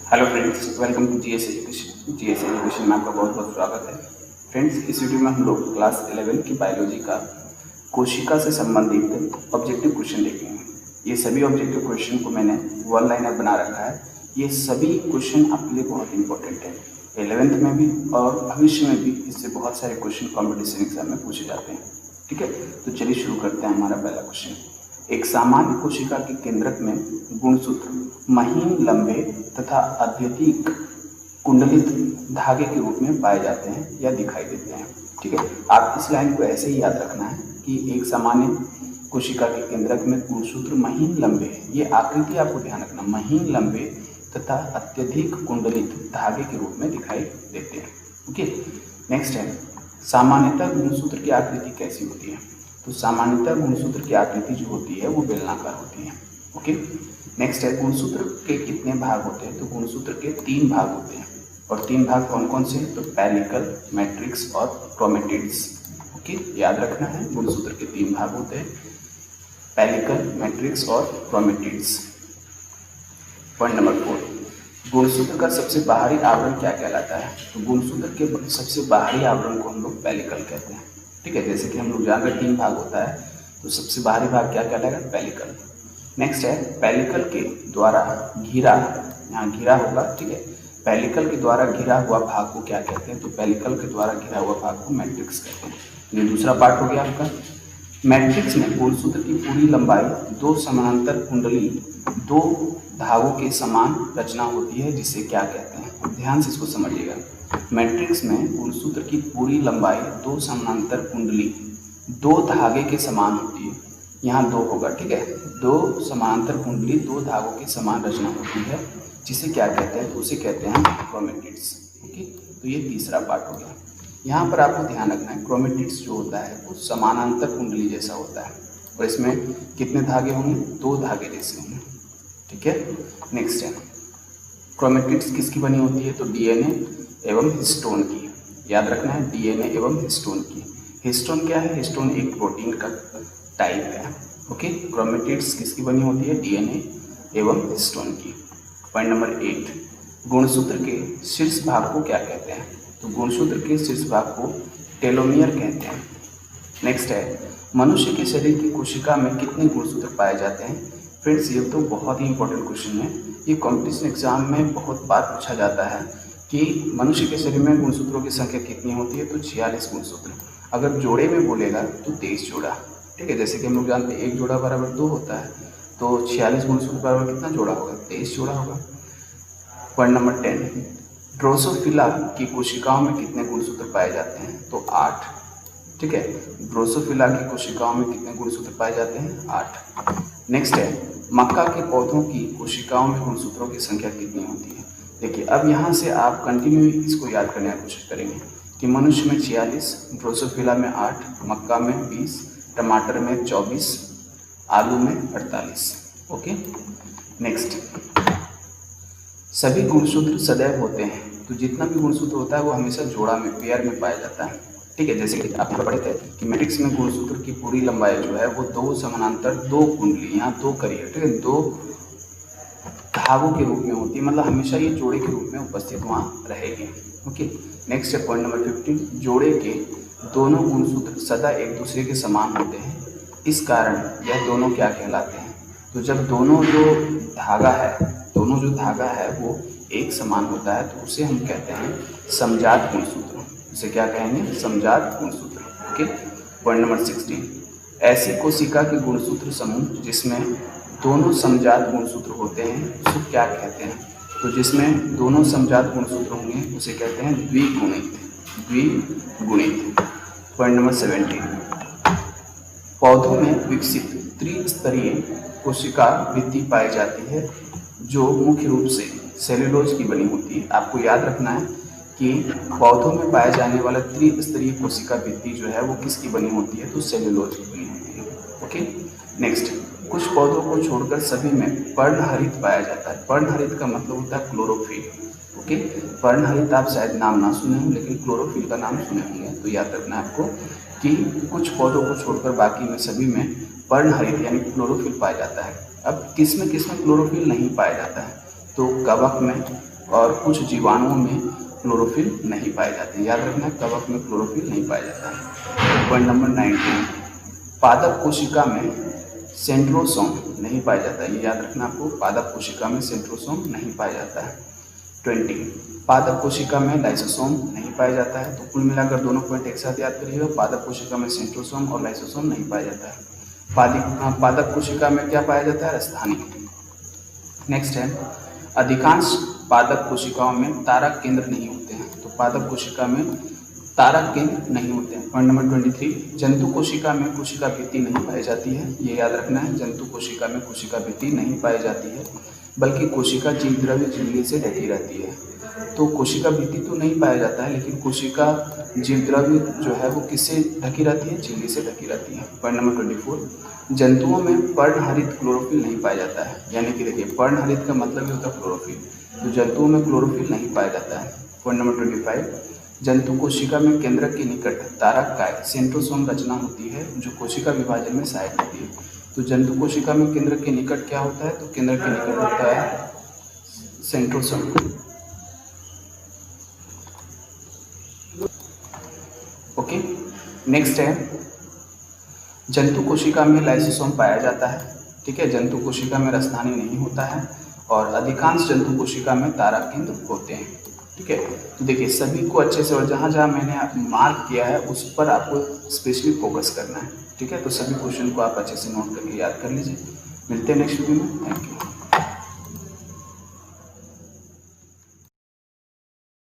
Hello friends, welcome to GS education में आपका बहुत बहुत स्वागत है। फ्रेंड्स, इस वीडियो में हम लोग क्लास 11 की बायोलॉजी का कोशिका से संबंधित ऑब्जेक्टिव क्वेश्चन देखेंगे। ये सभी ऑब्जेक्टिव क्वेश्चन को मैंने वन लाइनर बना रखा है। ये सभी क्वेश्चन आपके लिए बहुत इंपॉर्टेंट है, 11th में भी और भविष्य में भी इससे बहुत सारे क्वेश्चन कॉम्पिटिशन एग्जाम में पूछे जाते हैं। ठीक है, तो चलिए शुरू करते हैं हमारा पहला क्वेश्चन। एक सामान्य कोशिका के केंद्रक में गुणसूत्र महीन, लंबे तथा अत्यधिक कुंडलित धागे के रूप में पाए जाते हैं या दिखाई देते हैं। ठीक है, आप इस लाइन को ऐसे ही याद रखना है कि एक सामान्य कोशिका के केंद्रक में गुणसूत्र महीन, लंबे, ये आकृति आपको ध्यान रखना, महीन, लंबे तथा अत्यधिक कुंडलित धागे के रूप में दिखाई देते हैं। ओके, नेक्स्ट है, सामान्यतः गुणसूत्र की आकृति कैसी होती है? तो सामान्यतः गुणसूत्र की आकृति जो होती है वो बेलनाकार होती है। ओके, नेक्स्ट है, गुणसूत्र के कितने भाग होते हैं? तो गुणसूत्र के 3 भाग होते हैं, और 3 भाग कौन कौन से हैं? तो पेलिकल, मैट्रिक्स और क्रोमेटिड्स। ओके, याद रखना है, गुणसूत्र के 3 भाग होते हैं, पेलिकल, मैट्रिक्स और क्रोमेटिड्स। पॉइंट नंबर 4, गुणसूत्र का सबसे बाहरी आवरण क्या कहलाता है? तो गुणसूत्र के सबसे बाहरी आवरण को हम लोग पेलिकल कहते हैं। ठीक है, जैसे कि हम लोग जान रहे 3 भाग होता है, तो सबसे बाहरी भाग क्या कहलाएगा? पेलिकल। नेक्स्ट है, पेलिकल के द्वारा घिरा, यहाँ घिरा होगा, ठीक है, पेलिकल के द्वारा घिरा हुआ भाग को क्या कहते हैं? तो पेलिकल के द्वारा घिरा हुआ भाग को मैट्रिक्स कहते हैं। ये दूसरा पार्ट हो गया आपका। मैट्रिक्स में गुणसूत्र की पूरी लंबाई 2 समानांतर कुंडली 2 धागों के समान रचना होती है, जिसे क्या कहते हैं? ध्यान से इसको समझिएगा। मैट्रिक्स में गुणसूत्र की पूरी लंबाई 2 समानांतर कुंडली 2 धागे के समान होती है। यहाँ 2 होगा, ठीक है, 2 समानांतर कुंडली 2 धागों के समान रचना होती है, जिसे क्या कहते हैं? तो उसे कहते हैं क्रोमेटिड्स। ओके, तो ये तीसरा पार्ट हो गया। यहाँ पर आपको ध्यान रखना है, क्रोमेटिड्स जो होता है वो समानांतर कुंडली जैसा होता है, और इसमें कितने धागे होंगे? 2 धागे जैसे होंगे। ठीक है, नेक्स्ट है, क्रोमेटिड्स किसकी बनी होती है? तो डीएनए एवं हिस्टोन की। याद रखना है, डीएनए एवं हिस्टोन की। हिस्टोन क्या है? हिस्टोन एक प्रोटीन का टाइप है। ओके, क्रोमेटिड्स किसकी बनी होती है? डीएनए एवं हिस्टोन की। पॉइंट नंबर 8, गुणसूत्र के शीर्ष भाग को क्या कहते हैं? तो गुणसूत्र के शीर्ष भाग को टेलोमियर कहते हैं। नेक्स्ट है, मनुष्य के शरीर की कोशिका में कितने गुणसूत्र पाए जाते हैं? फ्रेंड्स, ये तो बहुत ही इंपॉर्टेंट क्वेश्चन है, ये कॉम्पिटिशन एग्जाम में बहुत बार पूछा जाता है कि मनुष्य के शरीर में गुणसूत्रों की संख्या कितनी होती है? तो 46 गुणसूत्र। अगर जोड़े में बोलेगा तो 23 जोड़ा। ठीक है, जैसे कि हम लोग जानते हैं 1 जोड़ा बराबर 2 होता है, तो 46 गुणसूत्र बराबर कितना जोड़ा होगा? 23 जोड़ा होगा। पॉइंट नंबर 10, ड्रोसोफिला की कोशिकाओं में कितने गुणसूत्र पाए जाते हैं? तो 8। ठीक है, ड्रोसोफिला की कोशिकाओं में कितने गुणसूत्र पाए जाते हैं? 8। नेक्स्ट है, मक्का के पौधों की कोशिकाओं में गुणसूत्रों की संख्या कितनी होती है? देखिए, अब यहाँ से आप कंटिन्यू इसको याद करने की कोशिश करेंगे कि मनुष्य में 46, ड्रोसोफिला में 8, मक्का में 20, टमाटर में 24, आलू में 48। ओके, नेक्स्ट, सभी गुणसूत्र सदैव होते हैं, तो जितना भी गुणसूत्र होता है वो हमेशा जोड़ा में, पेयर में पाया जाता है। ठीक है, जैसे कि आप पढ़े थे कि मैट्रिक्स में गुणसूत्र की पूरी लंबाई जो है वो 2 समानांतर 2 कुंडली, यहाँ 2 करिए, ठीक है, 2 धागों के रूप में होती है, मतलब हमेशा ये जोड़े के रूप में उपस्थित वहाँ रहेगी। ओके, नेक्स्ट है पॉइंट नंबर 15, जोड़े के दोनों गुणसूत्र सदा एक दूसरे के समान होते हैं, इस कारण यह दोनों क्या कहलाते हैं? तो जब दोनों जो धागा है वो एक समान होता है तो उसे हम कहते हैं समजात गुणसूत्र। उसे क्या कहेंगे? समजात गुणसूत्र। ओके, पॉइंट नंबर 16, ऐसी कोशिका के गुणसूत्र समूह जिसमें दोनों समजात गुणसूत्र होते हैं उसे क्या कहते हैं? तो जिसमें दोनों समजात गुणसूत्र होंगे उसे कहते हैं द्विगुणित। पॉइंट नंबर 17, पौधों में विकसित त्रिस्तरीय कोशिका वृत्ति पाई जाती है जो मुख्य रूप से सेल्यूलोज की बनी होती है। आपको याद रखना है कि पौधों में पाए जाने वाला त्रिस्तरीय कोशिका वृत्ति जो है वो किसकी बनी होती है? तो सेल्यूलोज की बनी होती है। ओके, नेक्स्ट, कुछ पौधों को छोड़कर सभी में पर्णहरित पाया जाता है। पर्णहरित का मतलब होता है क्लोरोफिल। ओके, पर्णहरित आप शायद नाम ना सुने हों, लेकिन क्लोरोफिल का नाम सुने होंगे, तो याद रखना है आपको कि कुछ पौधों को छोड़कर बाकी में सभी में पर्णहरित यानी क्लोरोफिल पाया जाता है। अब किस में क्लोरोफिल नहीं पाया जाता है? तो कवक में, और कुछ जीवाणुओं में क्लोरोफिल नहीं पाए जाते हैं। याद रखना, कवक में क्लोरोफिल नहीं पाया जाता है। पॉइंट नंबर 19, पादप कोशिका में सेंट्रोसोम नहीं पाया जाता है। ये याद रखना आपको, पादप कोशिका में सेंट्रोसोम नहीं पाया जाता है। 20, पादप कोशिका में लाइसोसोम नहीं पाया जाता है। तो कुल मिलाकर दोनों पॉइंट एक साथ याद करिएगा, पादप कोशिका में सेंट्रोसोम और लाइसोसोम नहीं पाया जाता है। पादप कोशिका में क्या पाया जाता है? राजधानी। नेक्स्ट है, अधिकांश पादप कोशिकाओं में तारक केंद्र नहीं होते हैं। तो पादप कोशिका में तारक केंद्र नहीं होते हैं। पॉइंट नंबर 23, जंतु कोशिका में कोशिका भित्ति नहीं पाई जाती है। ये याद रखना है, जंतु कोशिका में कोशिका भित्ति नहीं पाई जाती है, बल्कि कोशिका जीव द्रव्य झिल्ली से ढकी रहती है। तो कोशिका भित्ति तो नहीं पाया जाता है, लेकिन कोशिका जीव द्रव्य जो है वो किससे ढकी रहती है? झिल्ली से ढकी रहती है। पॉइंट नंबर 24, जंतुओं में पर्णहरित क्लोरोफिल नहीं पाया जाता है। यानी कि देखिए, पर्णहरित का मतलब ही होता है क्लोरोफिल, तो जंतुओं में क्लोरोफिल नहीं पाया जाता है। पॉइंट नंबर 25, जंतु कोशिका में केंद्रक के निकट तारककाय सेंट्रोसोम रचना होती है, जो कोशिका विभाजन में सहायक होती है। तो जंतु कोशिका में केंद्रक के निकट क्या होता है? तो केंद्रक के निकट होता है सेंट्रोसोम। ओके, नेक्स्ट है, जंतु कोशिका में लाइसोसोम पाया जाता है। ठीक है, जंतु कोशिका में राजधानी नहीं होता है और अधिकांश जंतु कोशिका में तारक केंद्र होते हैं। ठीक है, तो देखिए सभी को अच्छे से, और जहाँ जहाँ मैंने मार्क किया है उस पर आपको स्पेशली फोकस करना है। ठीक है, तो सभी क्वेश्चन को आप अच्छे से नोट करके याद कर लीजिए। मिलते हैं नेक्स्ट वीडियो में। Thank you.